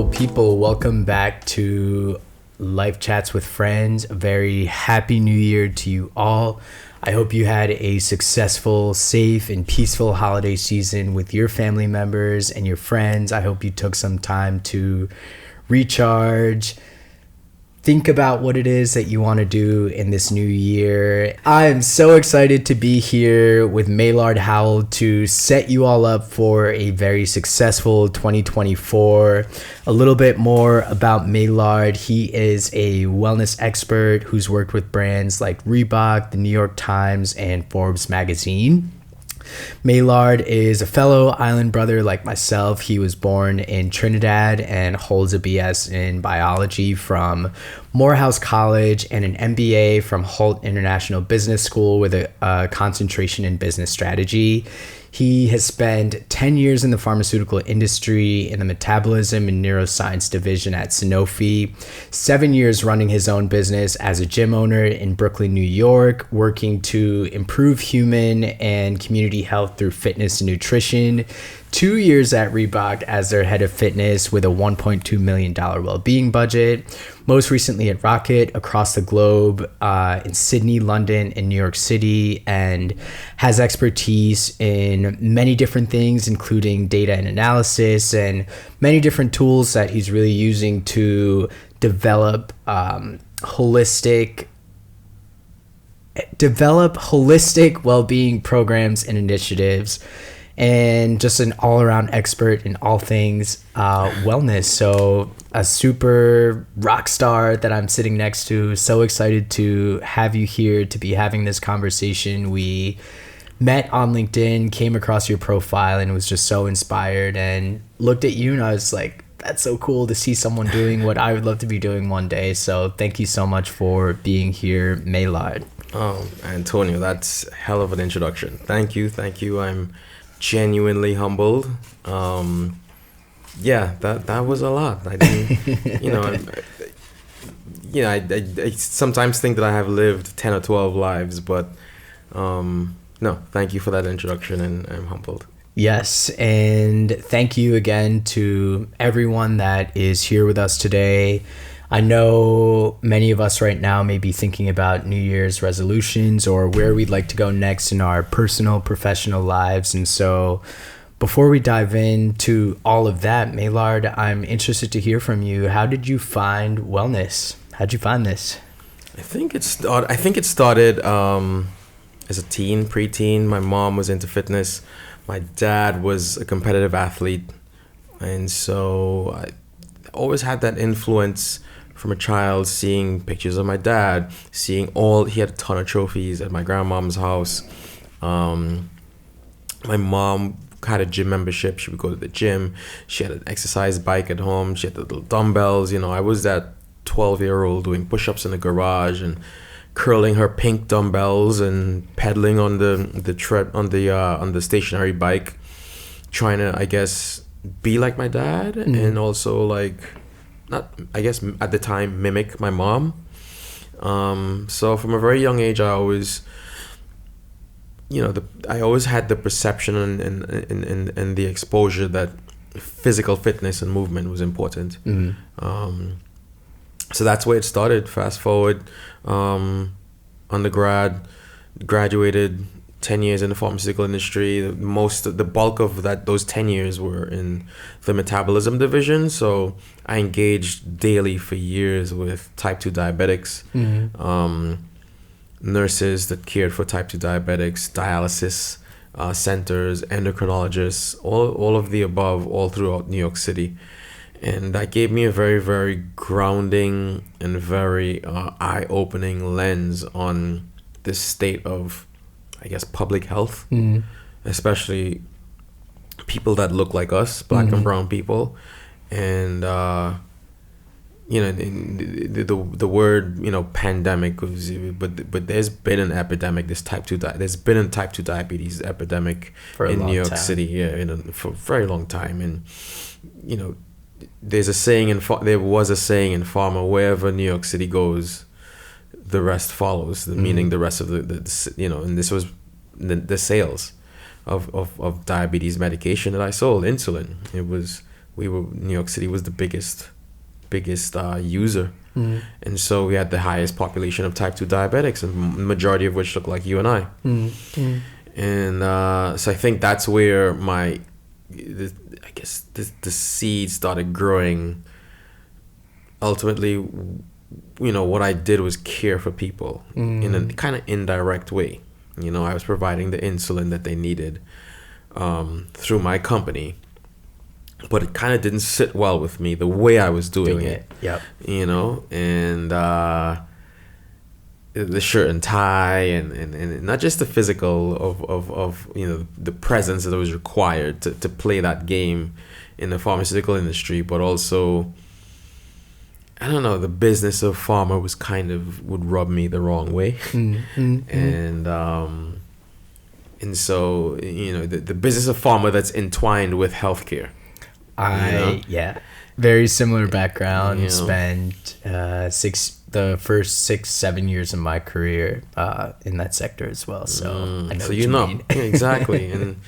beautiful people. Welcome back to Life Chats with Friends. A very happy new year to you all. I hope you had a successful, safe, and peaceful holiday season with your family members and your friends. I hope you took some time to recharge, think about what it is that you want to do in this new year. I am so excited to be here with Maillard Howell to set you all up for a very successful 2024. A little bit more about Maillard. He is a wellness expert who's worked with brands like Reebok, the New York Times, and Forbes magazine. Maillard is a fellow island brother like myself. He was born in Trinidad and holds a BS in biology from Morehouse College and an MBA from Holt International Business School with a concentration in business strategy. He has spent 10 years in the pharmaceutical industry in the metabolism and neuroscience division at Sanofi, 7 years running his own business as a gym owner in Brooklyn, New York, working to improve human and community health through fitness and nutrition, 2 years at Reebok as their head of fitness with a $1.2 million well-being budget, most recently at Rocket across the globe in Sydney, London, and New York City, and has expertise in many different things, including data and analysis and many different tools that he's really using to develop holistic well-being programs and initiatives, and just an all-around expert in all things wellness. So a super rock star that I'm sitting next to. So excited to have you here to be having this conversation. We met on LinkedIn, came across your profile, and was just so inspired and looked at you and I was like, that's so cool to see someone doing what I would love to be doing one day. So thank you so much for being here, Maillard. Oh, Antonio, that's a hell of an introduction. Thank you. I'm genuinely humbled. That was a lot. I didn't, I sometimes think that I have lived 10 or 12 lives, but no, thank you for that introduction, and I'm humbled. Yes, and thank you again to everyone that is here with us today. I know many of us right now may be thinking about New Year's resolutions or where we'd like to go next in our personal, professional lives. And so before we dive into all of that, Maillard, I'm interested to hear from you. How did you find wellness? How'd you find this? I think it started as a teen, preteen. My mom was into fitness. My dad was a competitive athlete. And so I always had that influence from a child, seeing pictures of my dad, he had a ton of trophies at my grandmom's house. My mom had a gym membership. She would go to the gym. She had an exercise bike at home. She had the little dumbbells. I was that 12-year-old doing push-ups in the garage and curling her pink dumbbells and pedaling on the stationary bike, trying to, I guess, be like my dad, and also at the time mimic my mom. So from a very young age, I always had the perception and the exposure that physical fitness and movement was important. So that's where it started. Fast forward, undergrad, graduated, 10 years in the pharmaceutical industry. The bulk of those 10 years were in the metabolism division. So I engaged daily for years with type 2 diabetics, nurses that cared for type 2 diabetics, dialysis centers, endocrinologists, all of the above, all throughout New York City. And that gave me a very, very grounding and very eye-opening lens on this state of, I guess, public health, especially people that look like us, black and brown people. And, the word, pandemic was, but there's been an epidemic, there's been a type 2 diabetes epidemic in New York City, for a very long time. And, there was a saying in pharma, wherever New York City goes, the rest follows, meaning the rest of and this was the sales of diabetes medication that I sold, insulin. It was New York City was the biggest user. And so we had the highest population of type 2 diabetics, and majority of which look like you and I. And so I think that's where the seed started growing. Ultimately, what I did was care for people in a kind of indirect way. I was providing the insulin that they needed through my company, but it kind of didn't sit well with me the way I was doing it. Yep. And the shirt and tie and not just the physical of the presence that was required to play that game in the pharmaceutical industry, but also, I don't know, the business of pharma would rub me the wrong way. And so the business of pharma that's entwined with healthcare. Very similar background. Spent the first 6-7 years of my career in that sector as well. So I know what you mean. Exactly. And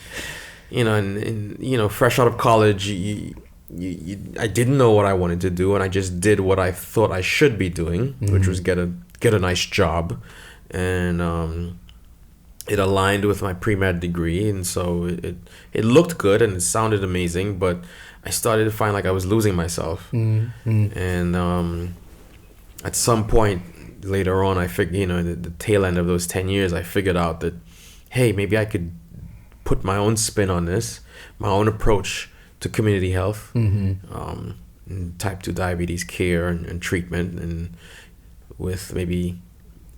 fresh out of college, I didn't know what I wanted to do, and I just did what I thought I should be doing, which was get a nice job, and it aligned with my pre-med degree, and so it looked good and it sounded amazing, but I started to find like I was losing myself. And at some point later on, I figured, the tail end of those 10 years, I figured out that, hey, maybe I could put my own spin on this, my own approach to community health, and type 2 diabetes care and treatment, and with maybe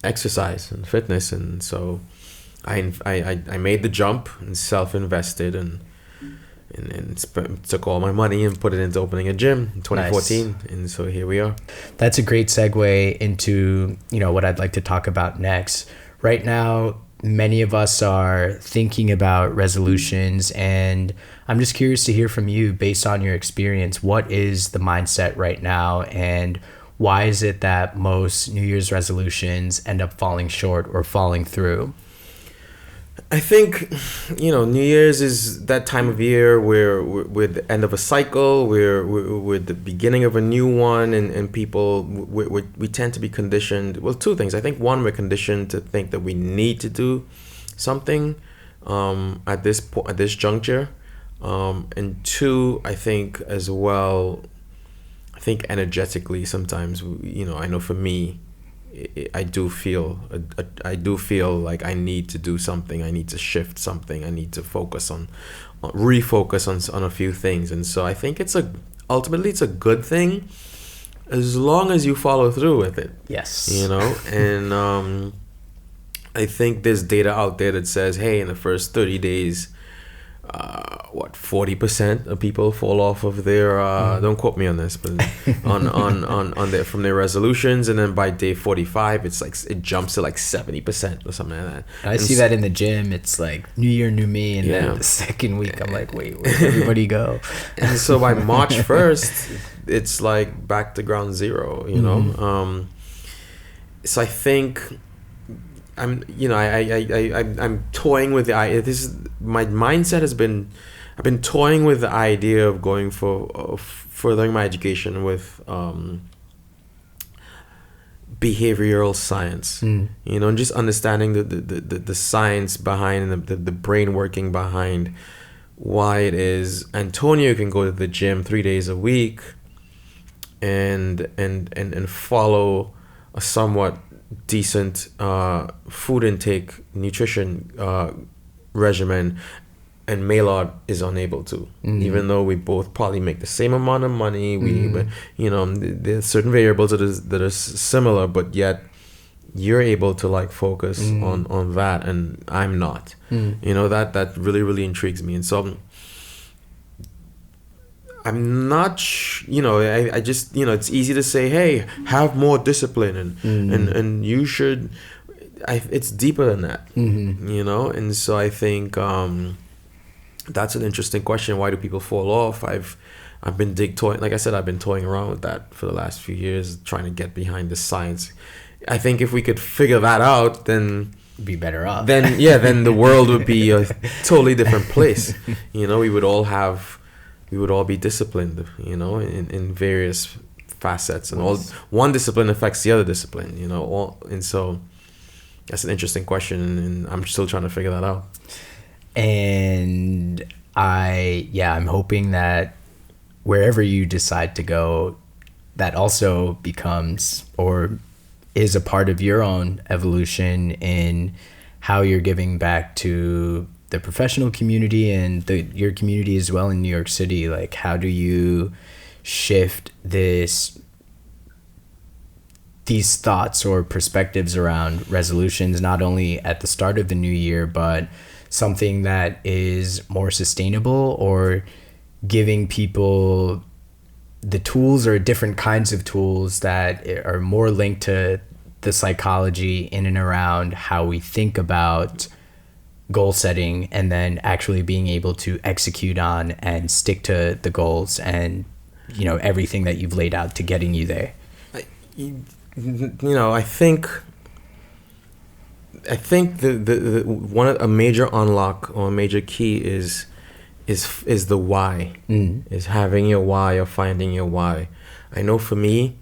exercise and fitness. And so I made the jump and self-invested and took all my money and put it into opening a gym in 2014. Nice. And so here we are. That's a great segue into what I'd like to talk about next. Right now, many of us are thinking about resolutions, and I'm just curious to hear from you, based on your experience, what is the mindset right now, and why is it that most New Year's resolutions end up falling short or falling through? I think, New Year's is that time of year where we're the end of a cycle, we're the beginning of a new one, and people, we tend to be conditioned. Well, two things. I think one, we're conditioned to think that we need to do something at this juncture, and two, I think as well, energetically sometimes, I know for me, I do feel like I need to do something. I need to shift something. I need to refocus on a few things. And so I think ultimately it's a good thing as long as you follow through with it. Yes. And I think there's data out there that says, hey, in the first 30 days, 40% of people fall off of their don't quote me on this, but from their resolutions, and then by day 45 it's like it jumps to like 70% or something like that. I see that in the gym. It's like new year, new me, and then the second week I'm like, wait, where'd everybody go? And so by March 1st it's like back to ground zero, so I think I'm toying with the idea. My mindset has been, I've been toying with the idea of going for furthering my education with behavioral science, and just understanding the science behind and the brain working behind why it is Antonio can go to the gym 3 days a week and follow a somewhat decent food intake, nutrition regimen, and Maillard is unable to, even though we both probably make the same amount of money. There's certain variables that are similar, but yet you're able to like focus on that, and I'm not. That really, really intrigues me. And so I'm not, I just, it's easy to say, hey, have more discipline and you should, it's deeper than that, and so I think that's an interesting question. Why do people fall off? I've been like I said, I've been toying around with that for the last few years, trying to get behind the science. I think if we could figure that out, then be better off. Then the world would be a totally different place. We would all have we would all be disciplined, in various facets, and all one discipline affects the other discipline, and so that's an interesting question, and I'm still trying to figure that out. And I'm hoping that wherever you decide to go, that also becomes or is a part of your own evolution in how you're giving back to the professional community and your community as well in New York City. Like, how do you shift these thoughts or perspectives around resolutions, not only at the start of the new year, but something that is more sustainable, or giving people the tools or different kinds of tools that are more linked to the psychology in and around how we think about goal setting, and then actually being able to execute on and stick to the goals and, everything that you've laid out to getting you there. I think a major unlock or a major key is the why. Is having your why or finding your why. I know for me,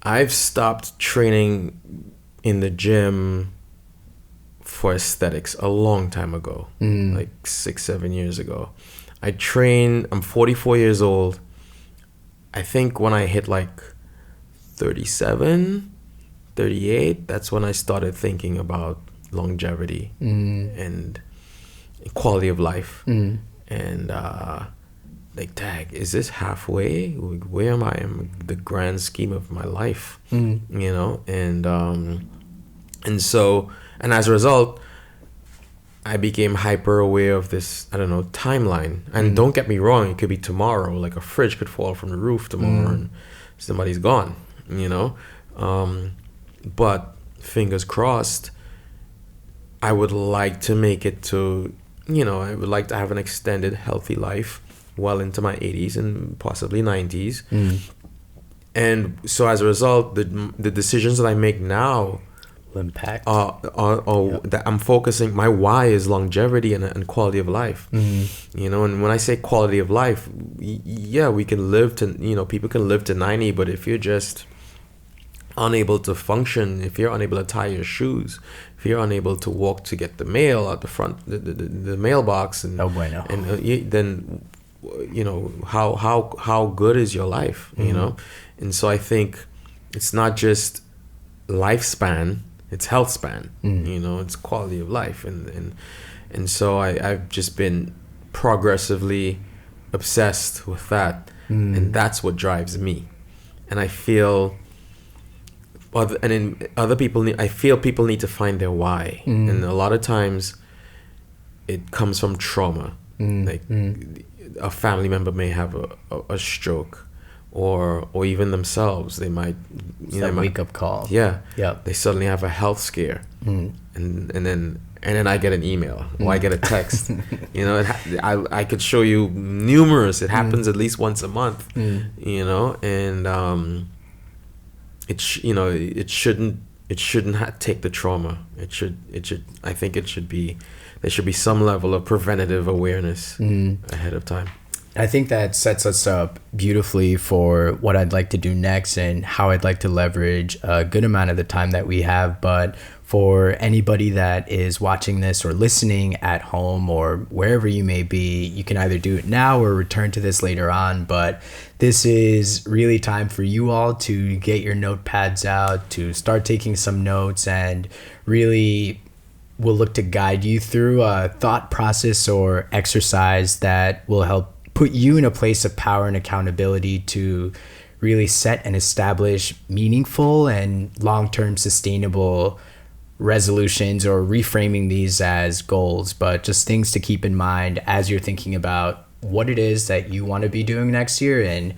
I've stopped training in the gym for aesthetics a long time ago, like 6-7 years ago. I'm 44 years old. I think when I hit like 37, 38, that's when I started thinking about longevity and quality of life. And tag, is this halfway? Where am I in the grand scheme of my life? And as a result, I became hyper aware of this, timeline. And don't get me wrong, it could be tomorrow. Like a fridge could fall from the roof tomorrow and somebody's gone, But fingers crossed, I would like to make it to, I would like to have an extended, healthy life well into my 80s and possibly 90s. And so as a result, the decisions that I make now impact that I'm focusing, my why is longevity and quality of life. And when I say quality of life, we can live to, people can live to 90, but if you're just unable to function, if you're unable to tie your shoes, if you're unable to walk to get the mail out the front, the mailbox, and then how good is your life? And so I think it's not just lifespan, it's health span. It's quality of life, and so I've just been progressively obsessed with that, and that's what drives me. And I feel I feel people need to find their why, and a lot of times it comes from trauma. A family member may have a stroke, or even themselves, they might wake up call. They suddenly have a health scare, and then I get an email or I get a text. I could show you numerous. It happens at least once a month. And it shouldn't take the trauma. It should. I think there should be some level of preventative awareness ahead of time. I think that sets us up beautifully for what I'd like to do next and how I'd like to leverage a good amount of the time that we have. But for anybody that is watching this or listening at home or wherever you may be, you can either do it now or return to this later on. But this is really time for you all to get your notepads out, to start taking some notes, and really we'll look to guide you through a thought process or exercise that will help put you in a place of power and accountability to really set and establish meaningful and long-term sustainable resolutions, or reframing these as goals, but just things to keep in mind as you're thinking about what it is that you want to be doing next year and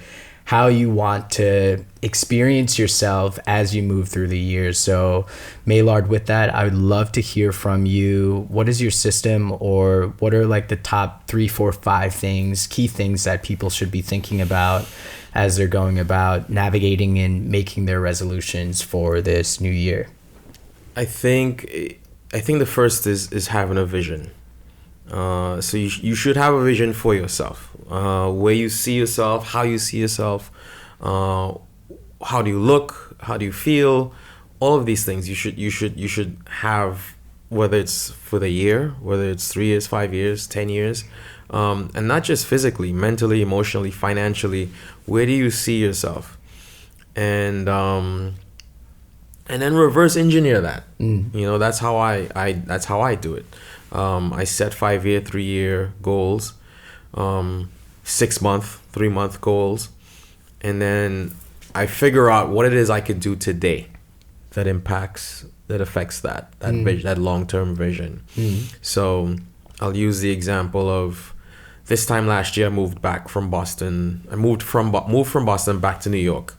how you want to experience yourself as you move through the year. So Maillard, with that, I would love to hear from you. What is your system, or what are like the top 3, 4, 5 key things that people should be thinking about as they're going about navigating and making their resolutions for this new year? I think the first is having a vision. So you should have a vision for yourself, where you see yourself, how you see yourself, how do you look, how do you feel, all of these things you should have, whether it's for the year, whether it's 3 years, 5 years, 10 years, and not just physically, mentally, emotionally, financially. Where do you see yourself? And then reverse engineer that. That's how I do it. I set 5-year, 3-year goals, 6-month, 3-month goals, and then I figure out what it is I could do today that affects that vision, that long-term vision. So I'll use the example of this time last year. I moved back from Boston. I moved from Boston back to New York,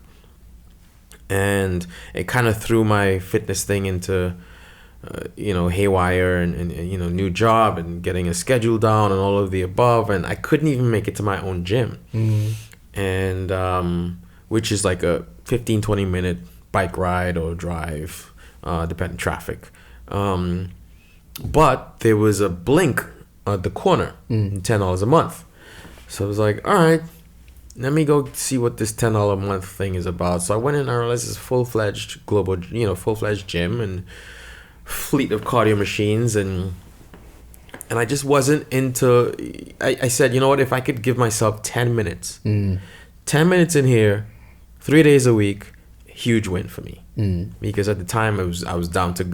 and it kind of threw my fitness thing into haywire, and new job and getting a schedule down and all of the above, and I couldn't even make it to my own gym. And which is like a 15-20 minute bike ride or drive, depending traffic. But there was a Blink at the corner, $10 a month. So I was like, all right, let me go see what this $10 a month thing is about. So I went in and I realized it's full-fledged full-fledged gym and fleet of cardio machines, and I just wasn't into. I said, you know what, if I could give myself 10 minutes, 10 minutes in here, 3 days a week, huge win for me. Because at the time I was down to,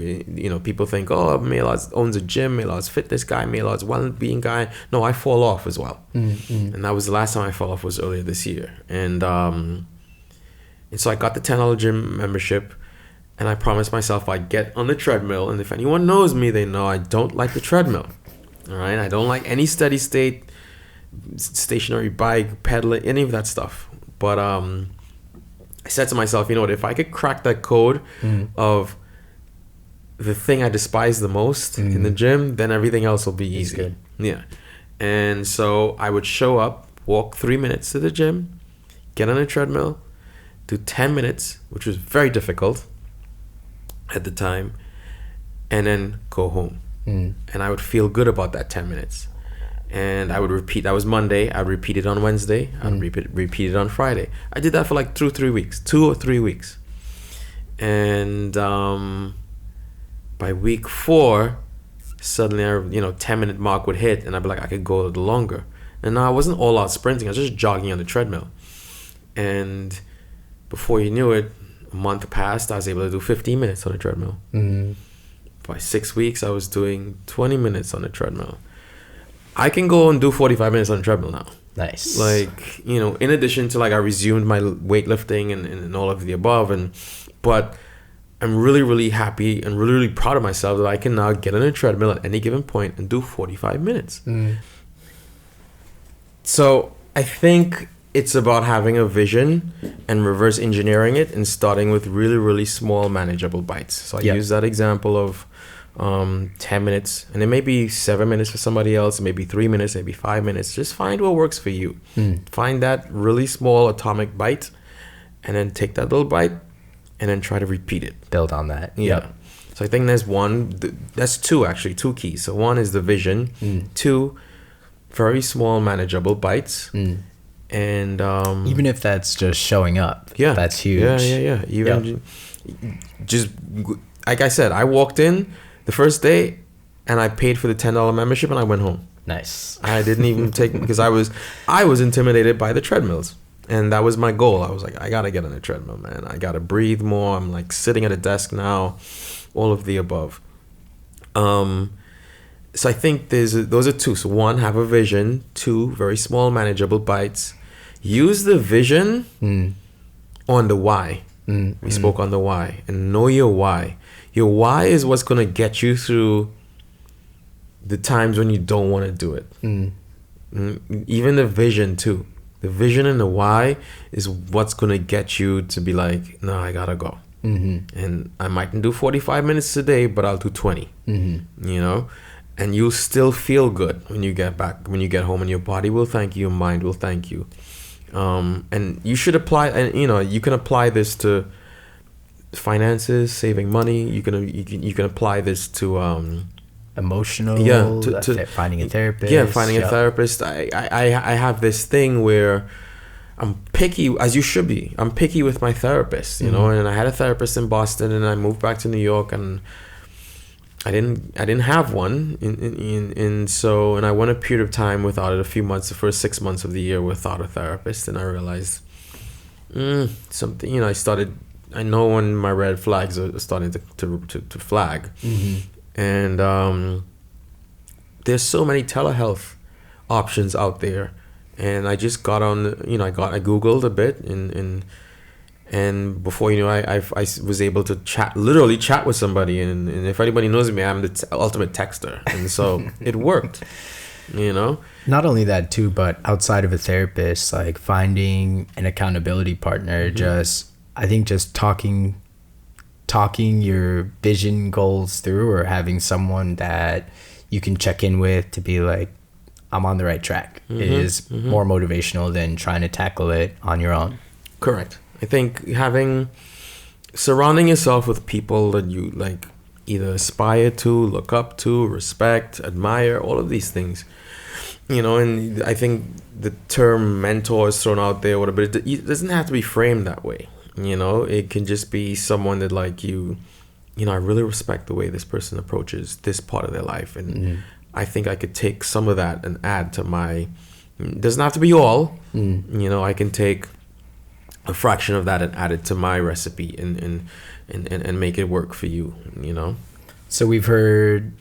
people think, oh, Maillard owns a gym, Maillard's fitness guy, Maillard's well-being guy. No, I fall off as well. And that was the last time I fell off, was earlier this year. And so I got the $10 gym membership, and I promised myself I'd get on the treadmill. And if anyone knows me, they know I don't like the treadmill. All right, I don't like any steady state, stationary bike, pedaling, any of that stuff. But I said to myself, you know what, if I could crack that code of the thing I despise the most in the gym, then everything else will be easy. Good. Yeah. And so I would show up, walk 3 minutes to the gym, get on a treadmill, do 10 minutes, which was very difficult at the time, and then go home. And I would feel good about that 10 minutes. And I would repeat. That was Monday. I'd repeat it on Wednesday. I'd repeat it on Friday. I did that for like 2 or 3 weeks. And by week 4, suddenly, 10-minute mark would hit, and I'd be like, I could go a little longer. And now I wasn't all out sprinting. I was just jogging on the treadmill. And before you knew it, a month passed. I was able to do 15 minutes on the treadmill. By 6 weeks, I was doing 20 minutes on the treadmill. I can go and do 45 minutes on the treadmill now. Nice. Like, in addition to, like, I resumed my weightlifting and all of the above. But I'm really, really happy and really, really proud of myself that I can now get on a treadmill at any given point and do 45 minutes. So I think it's about having a vision and reverse engineering it and starting with really, really small, manageable bites. So I use that example of 10 minutes, and it may be 7 minutes for somebody else, maybe 3 minutes, maybe 5 minutes. Just find what works for you. Find that really small atomic bite, and then take that little bite and then try to repeat it. Build on that. Yeah. So I think that's two keys. So one is the vision, 2, very small manageable bites, and even if that's just showing up, that's huge. Even just like I said, I walked in the first day and I paid for the $10 membership and I went home. Nice. I didn't even take, because I was intimidated by the treadmills, and that was my goal. I was like, I gotta get on a treadmill, man. I gotta breathe more. I'm like sitting at a desk now, all of the above. So I think those are 2. So 1, have a vision. 2, very small, manageable bites. Use the vision on the why. We spoke on the why, and know your why. Your why is what's going to get you through the times when you don't want to do it. Even the vision too. The vision and the why is what's going to get you to be like, no, I gotta go. And I mightn't do 45 minutes today, but I'll do 20. And you'll still feel good when you get back, when you get home, and your body will thank you, your mind will thank you. And you should apply, and you can apply this to finances, saving money. You can apply this to emotional. Yeah, Finding a therapist. Yeah, finding a therapist. I have this thing where I'm picky, as you should be. I'm picky with my therapist, you know. And I had a therapist in Boston, and I moved back to New York, and I didn't have one. And I went a period of time without it. A few months, the first 6 months of the year, without a therapist, and I realized something. You know, I know when my red flags are starting to flag, and there's so many telehealth options out there. And I just got on, you know, I Googled a bit, and before you know, I was able to literally chat with somebody. And if anybody knows me, I'm the ultimate texter. And so it worked, you know. Not only that too, but outside of a therapist, like finding an accountability partner, I think just talking your vision goals through, or having someone that you can check in with to be like, I'm on the right track, is more motivational than trying to tackle it on your own. Correct. I think surrounding yourself with people that you like either aspire to, look up to, respect, admire, all of these things, you know. And I think the term mentor is thrown out there, whatever, but it doesn't have to be framed that way, you know. It can just be someone that, like, you know, I really respect the way this person approaches this part of their life, and I think I could take some of that and add to my, it doesn't have to be all, you know. I can take a fraction of that and add it to my recipe and make it work for you, you know. So we've heard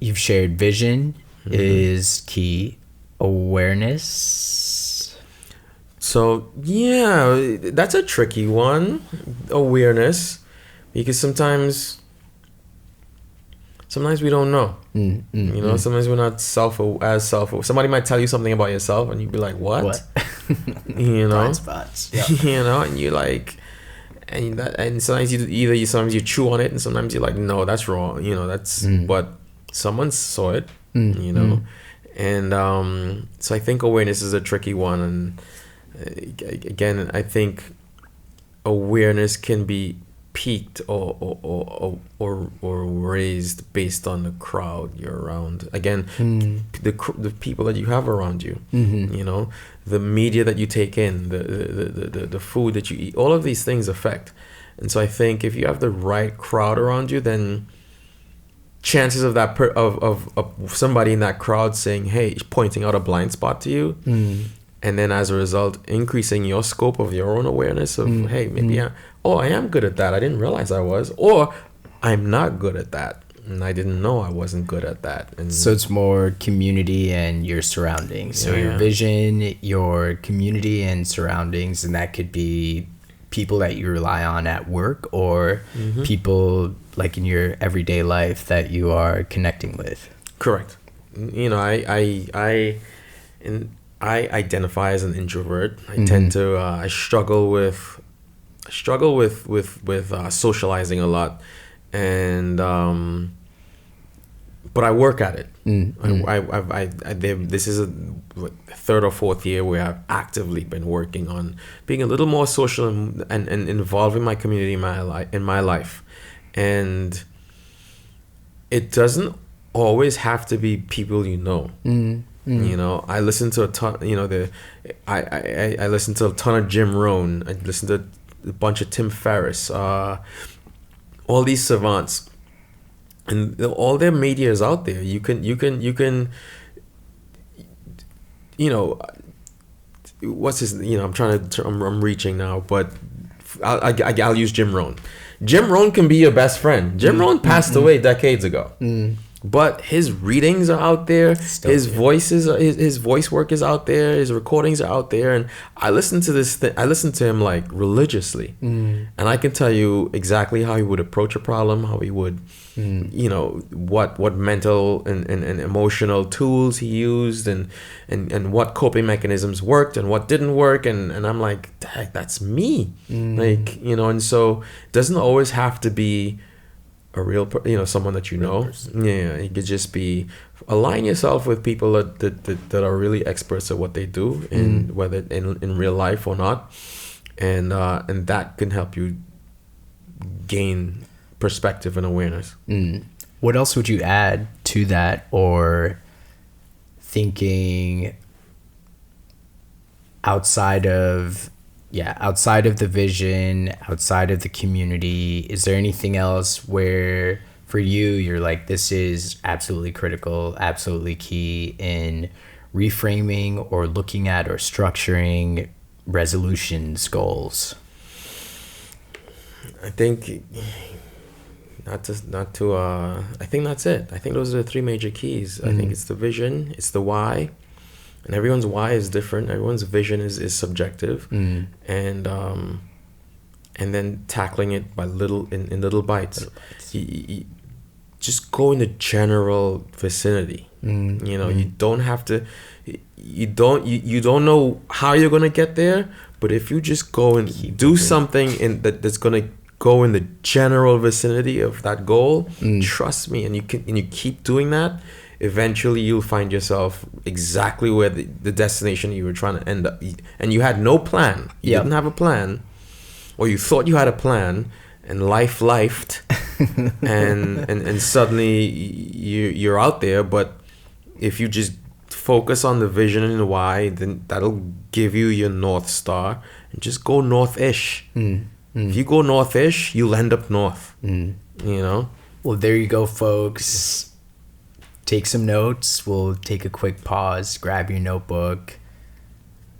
you've shared vision is key, awareness. So yeah, that's a tricky one, awareness, because sometimes we don't know. You know, sometimes we're not somebody might tell you something about yourself and you'd be like, what? You know, blind spots. Yeah. You know, and you're like, and sometimes you chew on it, and sometimes you're like, no, that's wrong, you know, that's but someone saw it, you know. And so I think awareness is a tricky one, and again, I think awareness can be peaked or raised based on the crowd you're around. Again, the people that you have around you, you know, the media that you take in, the food that you eat, all of these things affect. And so I think if you have the right crowd around you, then chances of that of somebody in that crowd saying, hey, pointing out a blind spot to you, and then as a result increasing your scope of your own awareness of, hey, maybe I am good at that, I didn't realize I was, or I'm not good at that and I didn't know I wasn't good at that. And so it's more community and your surroundings. So your vision, your community and surroundings, and that could be people that you rely on at work, or people like in your everyday life that you are connecting with. Correct. You know, I identify as an introvert. I tend to I struggle with socializing a lot, and but I work at it. This is a third or fourth year where I've actively been working on being a little more social and involving my community in my life. And it doesn't always have to be people you know. You know, I listen to a ton. You know, I listen to a ton of Jim Rohn. I listen to a bunch of Tim Ferriss. All these savants, and all their media is out there. You can. You know, what's his? You know, I'm reaching now, but I'll use Jim Rohn. Jim Rohn can be your best friend. Jim Rohn passed away decades ago. But his readings are out there. His voice work is out there. His recordings are out there, and I listen to this thing. I listen to him like religiously, and I can tell you exactly how he would approach a problem, how he would, you know, what mental and emotional tools he used, and what coping mechanisms worked and what didn't work, and I'm like, dang, that's me, like, you know. And so it doesn't always have to be a real, you know, someone that you know. Yeah, it could just be align yourself with people that are really experts at what they do, and whether in real life or not, and that can help you gain perspective and awareness. what else would you add to that, or thinking outside of the vision, outside of the community? Is there anything else where for you you're like, this is absolutely critical, absolutely key in reframing or looking at or structuring resolutions, goals? I think I think that's it. I think those are the three major keys. I think it's the vision, it's the why, and everyone's why is different. Everyone's vision is subjective, and then tackling it by in little bites. You just go in the general vicinity. You don't have to. You don't know how you're gonna get there, but if you just go and do something that's gonna go in the general vicinity of that goal, trust me, and you keep doing that, eventually you'll find yourself exactly where the destination you were trying to end up, and you had no plan. You didn't have a plan, or you thought you had a plan, and life lifed, and suddenly you're out there. But if you just focus on the vision and the why, then that'll give you your North Star, and just go north-ish. If you go north-ish, you'll end up north. Well, there you go, folks. Take some notes. We'll take a quick pause. Grab your notebook.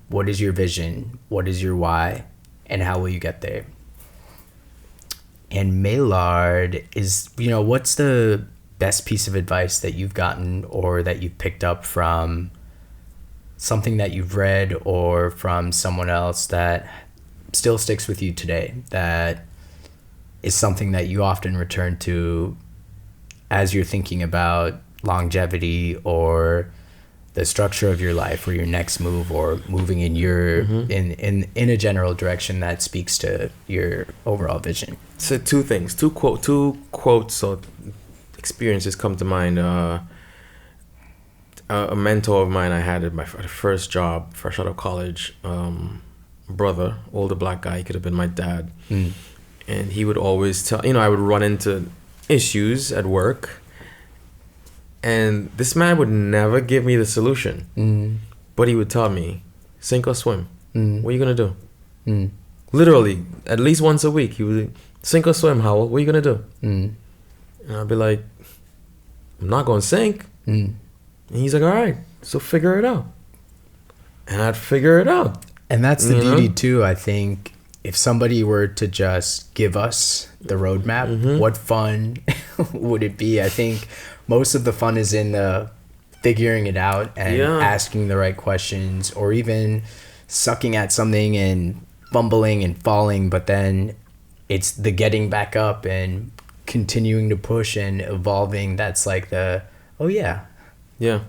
What is your vision? What is your why? And how will you get there? And Maillard, what's the best piece of advice that you've gotten or that you've picked up from something that you've read or from someone else that still sticks with you today, that is something that you often return to as you're thinking about longevity or the structure of your life or your next move, or moving in your in a general direction that speaks to your overall vision? So two quotes or experiences come to mind. A mentor of mine I had at my first job, fresh out of college, brother, older black guy, he could have been my dad, and he would always tell, I would run into issues at work, and this man would never give me the solution, but he would tell me, sink or swim. What are you gonna do? Literally, at least once a week, he would, sink or swim, Howell, what are you gonna do? And I'd be like, I'm not gonna sink. And he's like, all right, so figure it out. And I'd figure it out. And that's the beauty too. I think if somebody were to just give us the roadmap, what fun would it be? I think most of the fun is in the figuring it out and asking the right questions, or even sucking at something and fumbling and falling, but then it's the getting back up and continuing to push and evolving. That's like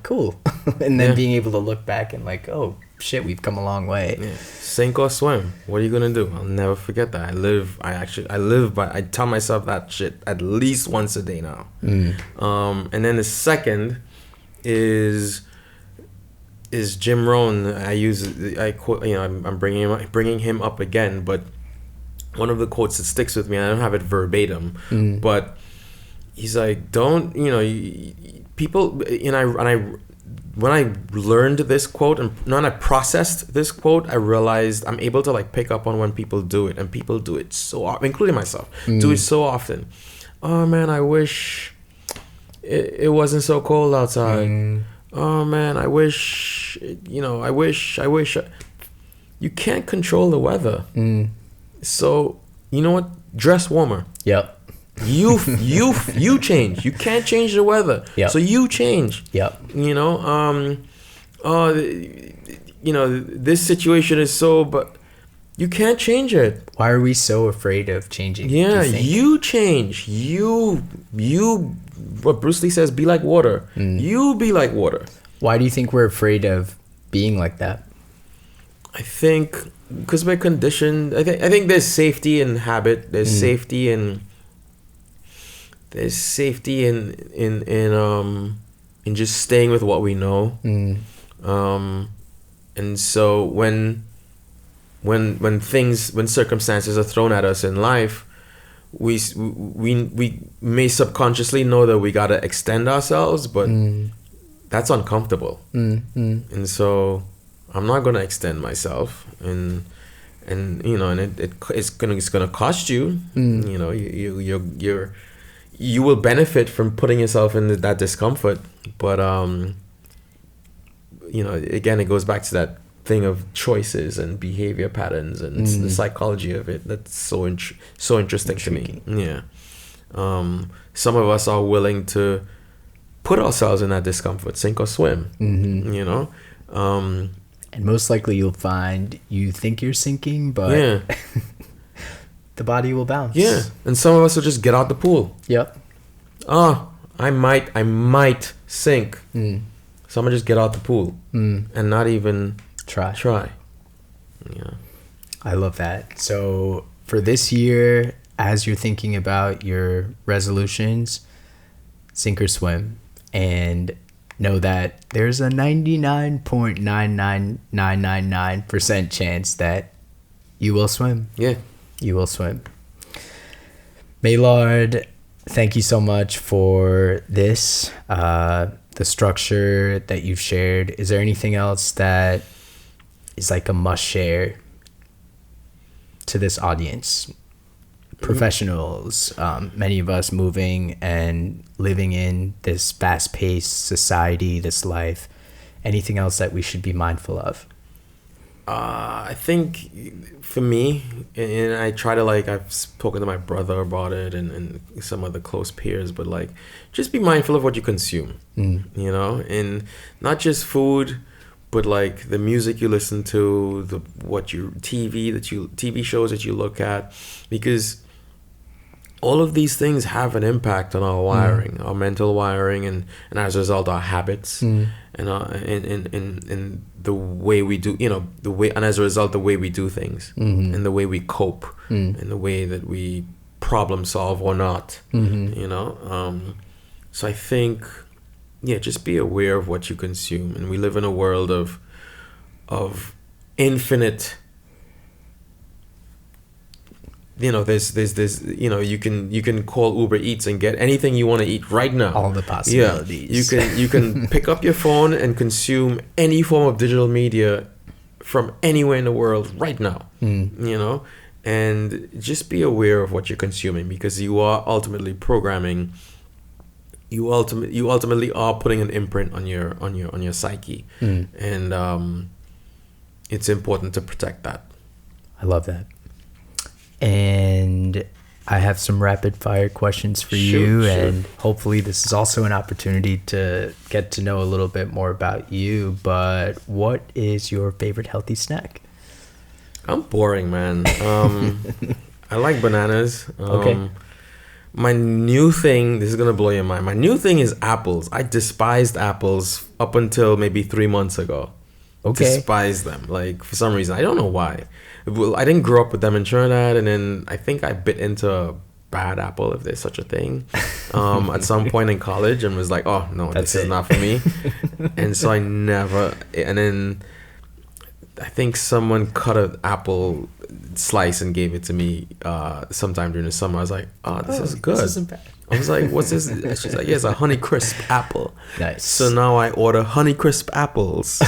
cool. And then being able to look back and like, oh shit, we've come a long way. Sink or swim, what are you gonna do? I'll never forget that. I tell myself that shit at least once a day now. And then the second is Jim Rohn. I'm bringing him up again, but one of the quotes that sticks with me, I don't have it verbatim, but he's like, when I learned this quote and when I processed this quote, I realized I'm able to like pick up on when people do it, and people do it so often, including myself, do it so often. Oh man, I wish it wasn't so cold outside. Oh man, I wish. You can't control the weather. So you know what? Dress warmer. Yep. You change. You can't change the weather. Yep. So you change. Yep. This situation is but you can't change it. Why are we so afraid of changing? Yeah, you change. What Bruce Lee says, be like water. You be like water. Why do you think we're afraid of being like that? I think because we're conditioned. I think there's safety in habit. There's safety in just staying with what we know. And so when circumstances are thrown at us in life, we may subconsciously know that we gotta extend ourselves, but that's uncomfortable. And so I'm not gonna extend myself, and you know, and it's gonna cost you. You know, you will benefit from putting yourself in that discomfort, but you know, again, it goes back to that thing of choices and behavior patterns, and it's the psychology of it that's so interesting to me. Yeah. Some of us are willing to put ourselves in that discomfort, sink or swim. You know, and most likely you'll find you think you're sinking, but the body will bounce. Yeah, and some of us will just get out the pool. Yep. Oh, I might sink. So I'm gonna just get out the pool and not even try. Yeah. I love that. So for this year, as you're thinking about your resolutions, sink or swim, and know that there's a 99.99999% chance that you will swim. Yeah. You will swim. Maillard, thank you so much for this, the structure that you've shared. Is there anything else that is like a must share to this audience? Professionals, many of us moving and living in this fast-paced society, this life. Anything else that we should be mindful of? I think for me, and I try to, like, I've spoken to my brother about it and some other close peers, but like, just be mindful of what you consume, you know, and not just food, but like the music you listen to, TV shows that you look at, because all of these things have an impact on our wiring, our mental wiring, and as a result, our habits, and the way we do, you know, and as a result, the way we do things, and the way we cope, and the way that we problem solve or not, you know. So I think, just be aware of what you consume, and we live in a world of infinite. You know, there's you know, you can call Uber Eats and get anything you want to eat right now. All the possibilities. Yeah, you can pick up your phone and consume any form of digital media from anywhere in the world right now. You know, and just be aware of what you're consuming, because you are ultimately programming. You ultimately are putting an imprint on your psyche, and it's important to protect that. I love that. And I have some rapid fire questions for you. Sure. And hopefully this is also an opportunity to get to know a little bit more about you. But what is your favorite healthy snack? I'm boring, man. I like bananas. Okay. My new thing, this is going to blow your mind. My new thing is apples. I despised apples up until maybe 3 months ago. Okay. Despise them, like, for some reason. I don't know why. Well, I didn't grow up with them in Trinidad, and then I think I bit into a bad apple, if there's such a thing, at some point in college, and was like, oh no, this is not for me. And so and then I think someone cut an apple slice and gave it to me sometime during the summer. I was like, this is good. This isn't bad. I was like, what's this? She's like, yeah, it's a Honeycrisp apple. Nice. So now I order Honeycrisp apples.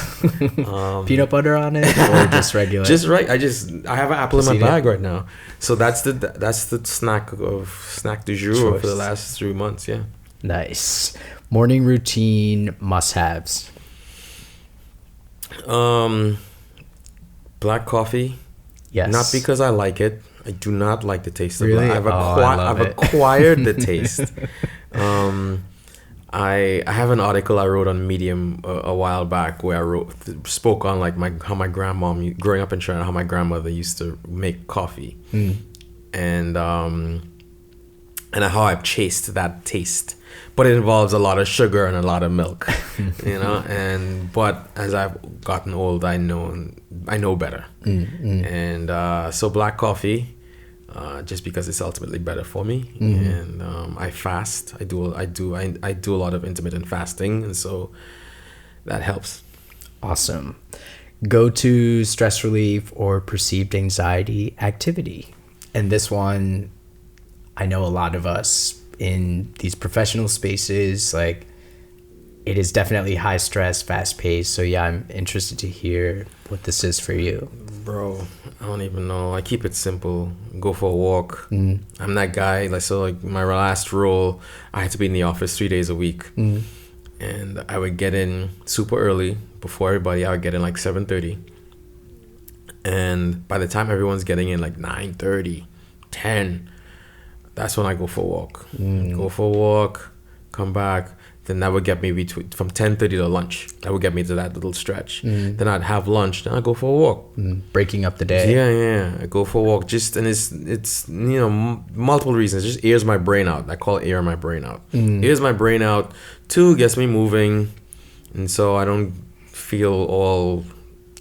Peanut butter on it, or just regular? Just right. I have an apple in my bag right now. So that's the snack du jour for the last 3 months. Yeah. Nice. Morning routine must-haves. Black coffee. Yes. Not because I like it. I do not like the taste of really? black. I've acquired the taste. I have an article I wrote on Medium a while back where I spoke on like how my grandma, growing up in China, how my grandmother used to make coffee, and how I've chased that taste. But it involves a lot of sugar and a lot of milk, you know. But as I've gotten old, I know better, and so black coffee. Just because it's ultimately better for me, and I fast. I do a lot of intermittent fasting, and so that helps. Awesome. Go to stress relief or perceived anxiety activity, and this one I know a lot of us in these professional spaces, like it is definitely high stress, fast paced. So yeah, I'm interested to hear what this is for you. Bro, I don't even know. I keep it simple. Go for a walk. I'm that guy. Like my last role, I had to be in the office 3 days a week, and I would get in super early before everybody. I would get in like 7:30, and by the time everyone's getting in, like 9:30, 10, that's when I go for a walk. Go for a walk, come back. Then that would get me from 10:30 to lunch. That would get me to that little stretch. Then I'd have lunch. Then I'd go for a walk. Breaking up the day. Yeah. I go for a walk. And it's multiple reasons. It just airs my brain out. I call it air my brain out. Airs my brain out. 2, gets me moving, and so I don't feel all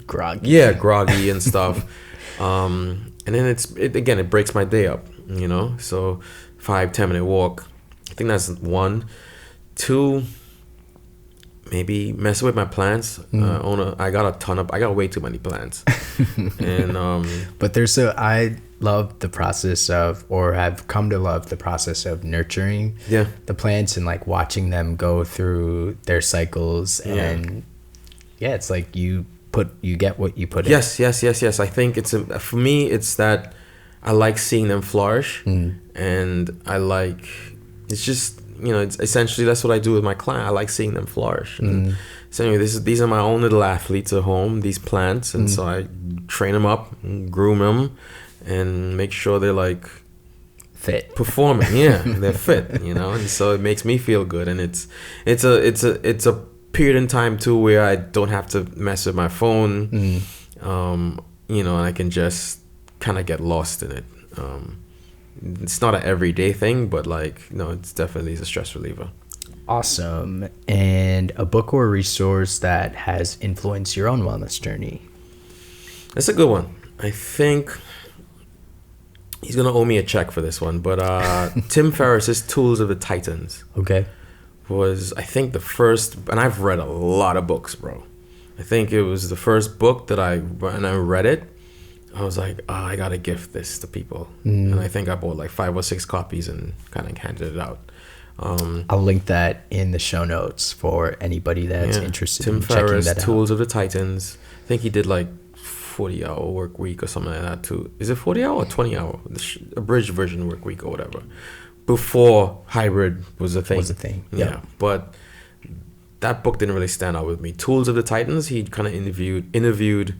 groggy. Yeah, groggy and stuff. And then it breaks my day up. So 5-10 minute walk. I think that's 1. 2, maybe mess with my plants. I got way too many plants. And but I love the process of, or have come to love the process of nurturing the plants and like watching them go through their cycles. And it's like you get what you put in. Yes. I think for me it's that I like seeing them flourish, and it's just, it's essentially that's what I do with my client. I like seeing them flourish. And so anyway, these are my own little athletes at home, these plants, and so I train them up, and groom them, and make sure they're like fit, performing. Yeah, they're fit. And so it makes me feel good, and it's a period in time too where I don't have to mess with my phone. And I can just kind of get lost in it. It's not an everyday thing, but it's definitely a stress reliever. Awesome. And a book or resource that has influenced your own wellness journey? That's a good one. I think he's going to owe me a check for this one, but Tim Ferriss's Tools of the Titans. Okay. Was, I think, the first, and I've read a lot of books, bro. I think it was the first book that when I read it, I was like, I gotta gift this to people. And I think I bought like 5 or 6 copies and kind of handed it out. I'll link that in the show notes for anybody that's interested Tim in Ferriss, checking that out. Tools of the Titans. I think he did like 40-hour work week or something like that too. Is it 40-hour or 20-hour? Abridged version work week or whatever. Before hybrid was a thing. Yeah. But that book didn't really stand out with me. Tools of the Titans, he kind of interviewed.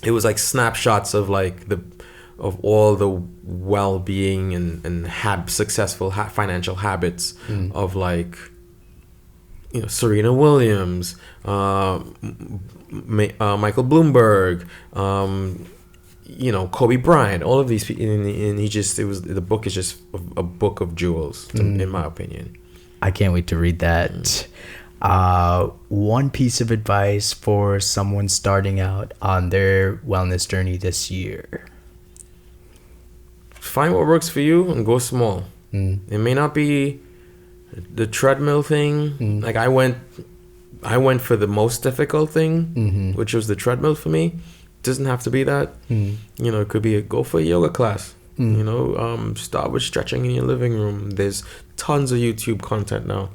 It was like snapshots of of all the well-being and successful financial habits of Serena Williams, Michael Bloomberg, Kobe Bryant, all of these people, and the book is just a book of jewels, in my opinion. I can't wait to read that. One piece of advice for someone starting out on their wellness journey this year. Find what works for you and go small. It may not be the treadmill thing. Like I went for the most difficult thing, which was the treadmill for me. It doesn't have to be that. It could be go for a yoga class. Start with stretching in your living room. There's tons of YouTube content now.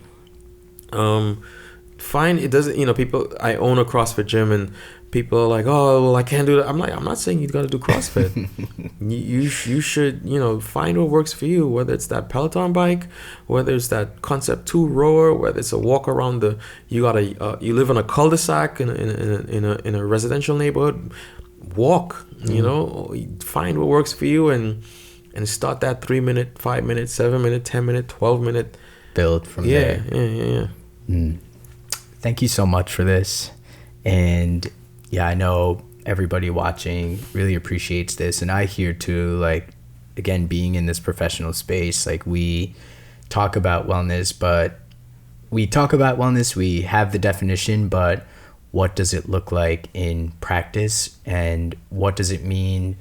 Find it doesn't, people, I own a CrossFit gym and people are like, oh, well, I can't do that. I'm like, I'm not saying you got to do CrossFit. you should, find what works for you, whether it's that Peloton bike, whether it's that Concept 2 rower, whether it's a walk around you live in a cul-de-sac in a residential neighborhood, walk, find what works for you and start that 3-minute, 5-minute, 7-minute, 10-minute, 12-minute. Build from there. Yeah. Thank you so much for this. And yeah, I know everybody watching really appreciates this. And I hear too, again, being in this professional space, we talk about wellness, we have the definition, but what does it look like in practice? And what does it mean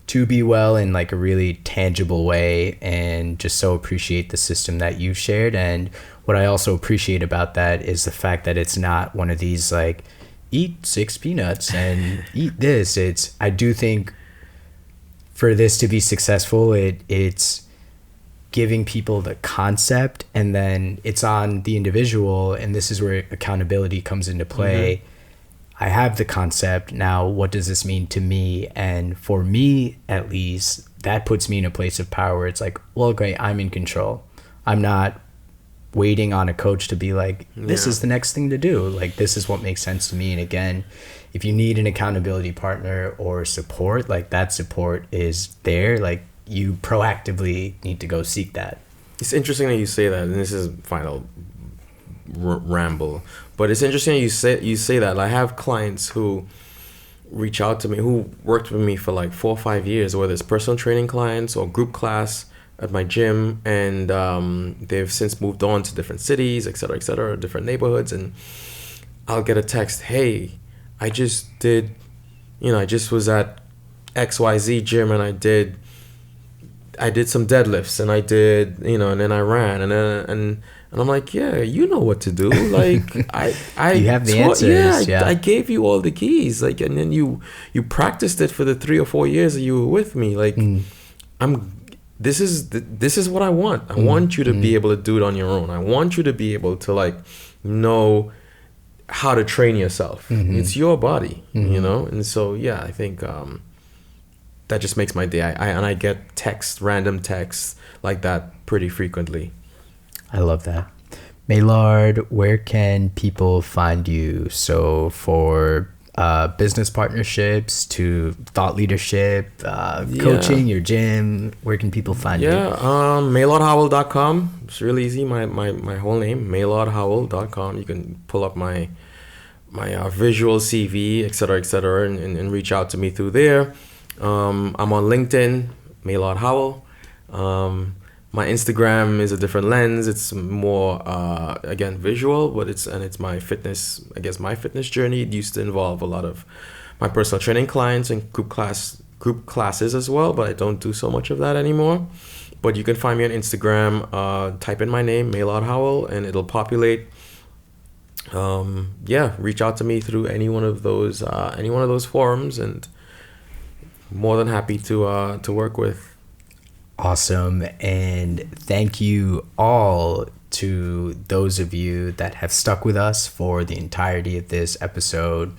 to be well in a really tangible way? And just so appreciate the system that you've shared. And what I also appreciate about that is the fact that it's not one of these eat 6 peanuts and eat this. I do think for this to be successful, it's giving people the concept, and then it's on the individual, and this is where accountability comes into play. I have the concept, now what does this mean to me? And for me, at least, that puts me in a place of power. It's like, well, great, I'm in control. I'm not waiting on a coach to be like, this is the next thing to do. Like, this is what makes sense to me. And again, if you need an accountability partner or support, like, that support is there. Like, you proactively need to go seek that. It's interesting that you say that, and this is final ramble, but it's interesting you say that. I have clients who reach out to me, who worked with me for like 4 or 5 years, whether it's personal training clients or group class at my gym, and they've since moved on to different cities, et cetera, different neighborhoods, and I'll get a text, hey, I just was at XYZ gym, and I did some deadlifts, and I did, and then I ran, and I'm like, yeah, you know what to do. Like, you have the answers. I gave you all the keys. Like, and then you practiced it for the 3 or 4 years that you were with me. Like, this is what I want. I want you to be able to do it on your own. I want you to be able to, like, know how to train yourself. It's your body, And so, yeah, I think that just makes my day. I get random texts like that pretty frequently. I love that. Maillard, where can people find you? So for business partnerships to thought leadership, coaching, your gym, where can people find you? MaillardHowell.com. It's really easy. My whole name, MaillardHowell.com. You can pull up my visual CV, et cetera, and reach out to me through there. I'm on LinkedIn, Maillard Howell. My Instagram is a different lens. It's more, again, visual, but it's my fitness, my fitness journey. It used to involve a lot of my personal training clients and group classes as well, but I don't do so much of that anymore. But you can find me on Instagram, type in my name, Maillard Howell, and it'll populate. Reach out to me through any one of those forums, and more than happy to work with. Awesome. And thank you all to those of you that have stuck with us for the entirety of this episode.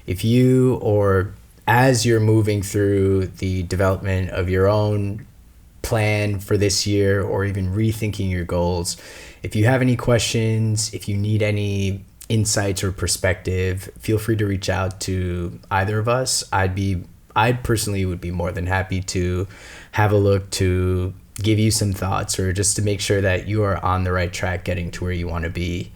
If you, or as you're moving through the development of your own plan for this year, or even rethinking your goals, if you have any questions, if you need any insights or perspective, feel free to reach out to either of us. I personally would be more than happy to have a look, to give you some thoughts, or just to make sure that you are on the right track getting to where you want to be.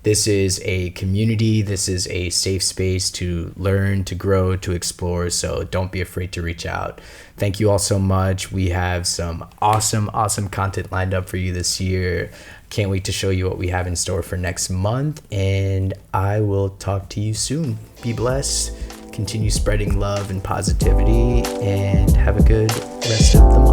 This is a community. This is a safe space to learn, to grow, to explore. So don't be afraid to reach out. Thank you all so much. We have some awesome content lined up for you this year. Can't wait to show you what we have in store for next month. And I will talk to you soon. Be blessed. Continue spreading love and positivity, and have a good rest of the month.